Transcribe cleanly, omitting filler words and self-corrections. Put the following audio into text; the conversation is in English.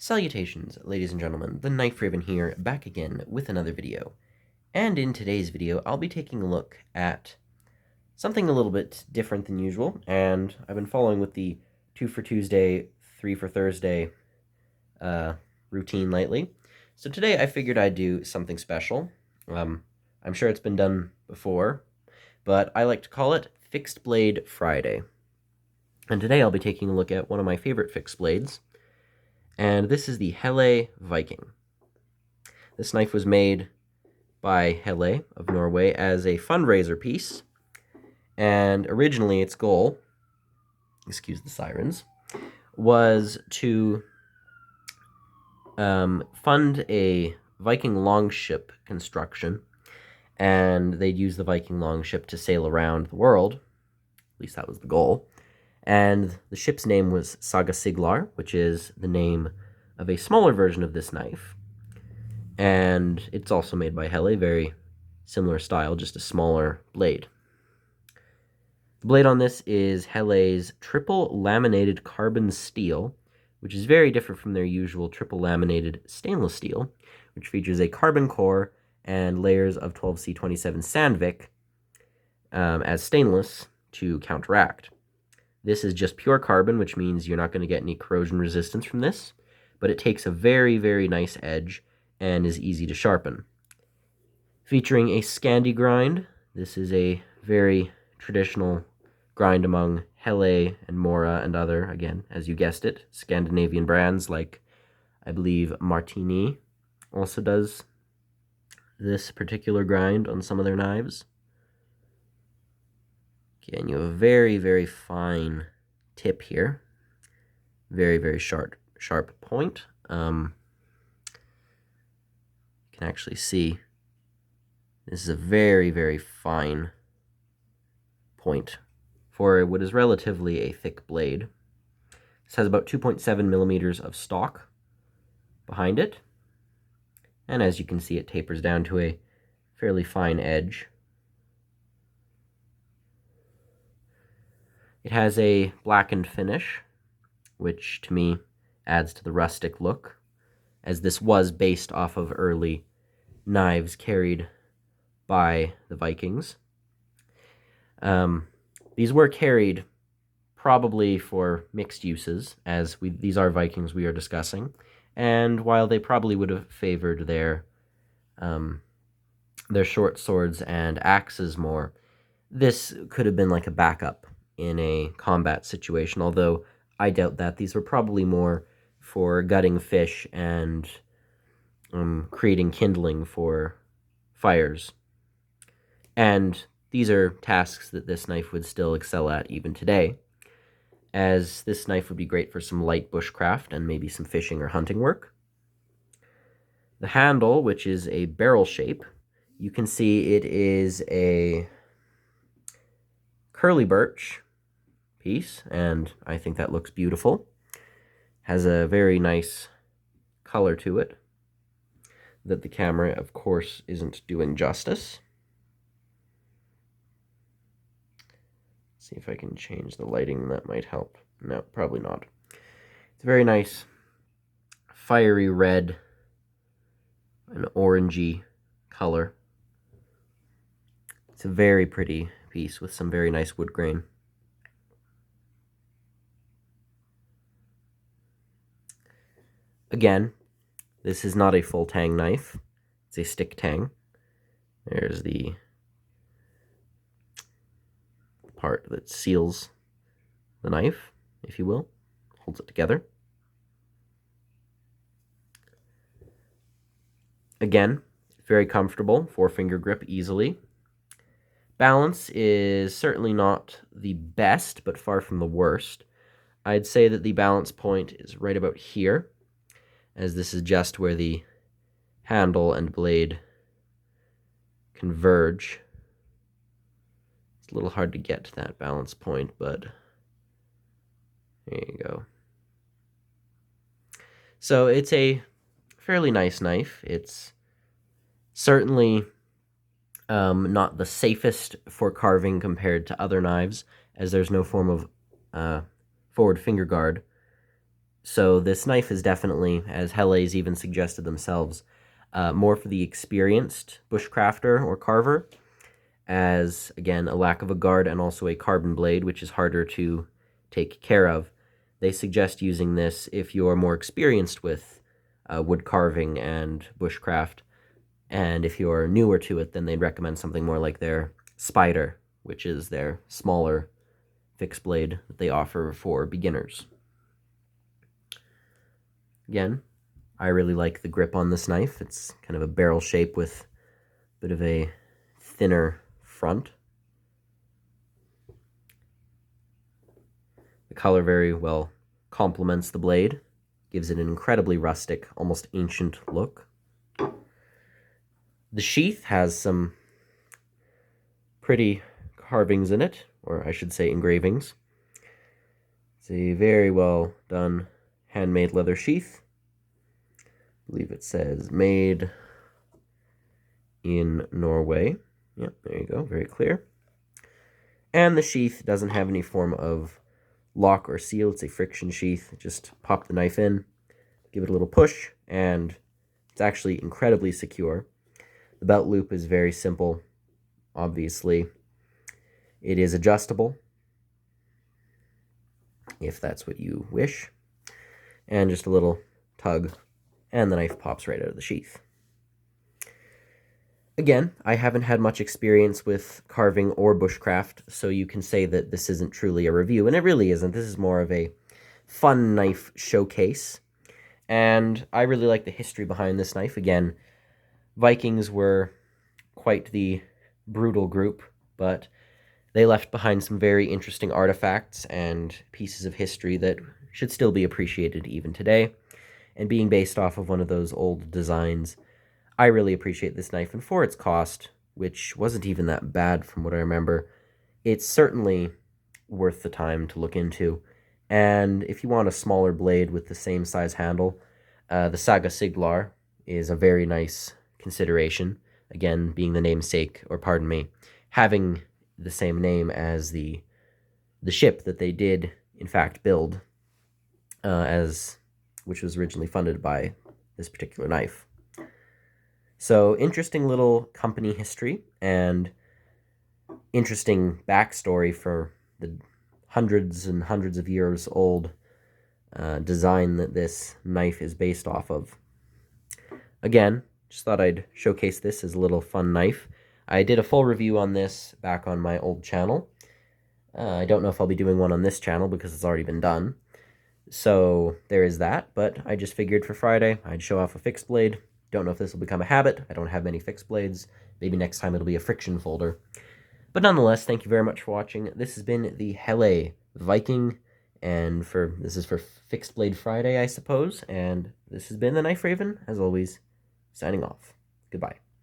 Salutations, ladies and gentlemen, the Knife Raven here, back again with another video. And in today's video, I'll be taking a look at something a little bit different than usual, and I've been following with the 2 for Tuesday, 3 for Thursday routine lately. So today I figured I'd do something special. I'm sure it's been done before, but I like to call it Fixed Blade Friday. And today I'll be taking a look at one of my favorite fixed blades, and this is the Helle Viking. This knife was made by Helle of Norway as a fundraiser piece, and originally its goal, excuse the sirens, was to fund a Viking longship construction, and they'd use the Viking longship to sail around the world. At least that was the goal. And the ship's name was Saga Siglar, which is the name of a smaller version of this knife. And it's also made by Helle, very similar style, just a smaller blade. The blade on this is Helle's triple laminated carbon steel, which is very different from their usual triple laminated stainless steel, which features a carbon core and layers of 12C27 Sandvik as stainless to counteract. This is just pure carbon, which means you're not going to get any corrosion resistance from this, but it takes a very, very nice edge and is easy to sharpen. Featuring a Scandi grind, this is a very traditional grind among Helle and Mora and other, again, as you guessed it, Scandinavian brands like, I believe, Martini also does this particular grind on some of their knives. Again, you have a very, very fine tip here. Very, very sharp point. You can actually see this is a very, very fine point for what is relatively a thick blade. This has about 2.7 millimeters of stock behind it. And as you can see, it tapers down to a fairly fine edge. It has a blackened finish, which to me adds to the rustic look, as this was based off of early knives carried by the Vikings. These were carried probably for mixed uses, as these are Vikings we are discussing, and while they probably would have favored their short swords and axes more, this could have been like a backup in a combat situation, although I doubt that. These were probably more for gutting fish and creating kindling for fires. And these are tasks that this knife would still excel at even today, as this knife would be great for some light bushcraft and maybe some fishing or hunting work. The handle, which is a barrel shape, you can see it is a curly birch piece, and I think that looks beautiful. Has a very nice color to it that the camera, of course, isn't doing justice. Let's see if I can change the lighting, that might help. No, probably not. It's a very nice fiery red and orangey color. It's a very pretty piece with some very nice wood grain. Again, this is not a full tang knife. It's a stick tang. There's the part that seals the knife, if you will, holds it together. Again, very comfortable, 4-finger grip easily. Balance is certainly not the best, but far from the worst. I'd say that the balance point is right about here, as this is just where the handle and blade converge. It's a little hard to get to that balance point, but there you go. So it's a fairly nice knife. It's certainly not the safest for carving compared to other knives, as there's no form of forward finger guard So this knife is definitely, as Helle's even suggested themselves, more for the experienced bushcrafter or carver, as, again, a lack of a guard and also a carbon blade, which is harder to take care of. They suggest using this if you're more experienced with wood carving and bushcraft, and if you're newer to it, then they'd recommend something more like their Spider, which is their smaller fixed blade that they offer for beginners. Again, I really like the grip on this knife. It's kind of a barrel shape with a bit of a thinner front. The color very well complements the blade, gives it an incredibly rustic, almost ancient look. The sheath has some pretty carvings in it, or I should say engravings. It's a very well done handmade leather sheath. I believe it says made in Norway. Yep, there you go, very clear. And the sheath doesn't have any form of lock or seal. It's a friction sheath. Just pop the knife in, give it a little push, and it's actually incredibly secure. The belt loop is very simple, obviously. It is adjustable, if that's what you wish. And just a little tug, and the knife pops right out of the sheath. Again, I haven't had much experience with carving or bushcraft, so you can say that this isn't truly a review, and it really isn't. This is more of a fun knife showcase, and I really like the history behind this knife. Again, Vikings were quite the brutal group, but they left behind some very interesting artifacts and pieces of history that should still be appreciated even today, and being based off of one of those old designs, I really appreciate this knife, and for its cost, which wasn't even that bad from what I remember, it's certainly worth the time to look into. And if you want a smaller blade with the same size handle, the Saga Siglar is a very nice consideration. Again, being the namesake, or pardon me, having the same name as the ship that they did, in fact, build, which was originally funded by this particular knife. So, interesting little company history and interesting backstory for the hundreds and hundreds of years old design that this knife is based off of. Again, just thought I'd showcase this as a little fun knife. I did a full review on this back on my old channel. I don't know if I'll be doing one on this channel because it's already been done. So there is that, but I just figured for Friday I'd show off a fixed blade. Don't know if this will become a habit. I don't have many fixed blades. Maybe next time it'll be a friction folder. But nonetheless, thank you very much for watching. This has been the Helle Viking, and this is for Fixed Blade Friday, I suppose. And this has been the Knife Raven, as always, signing off. Goodbye.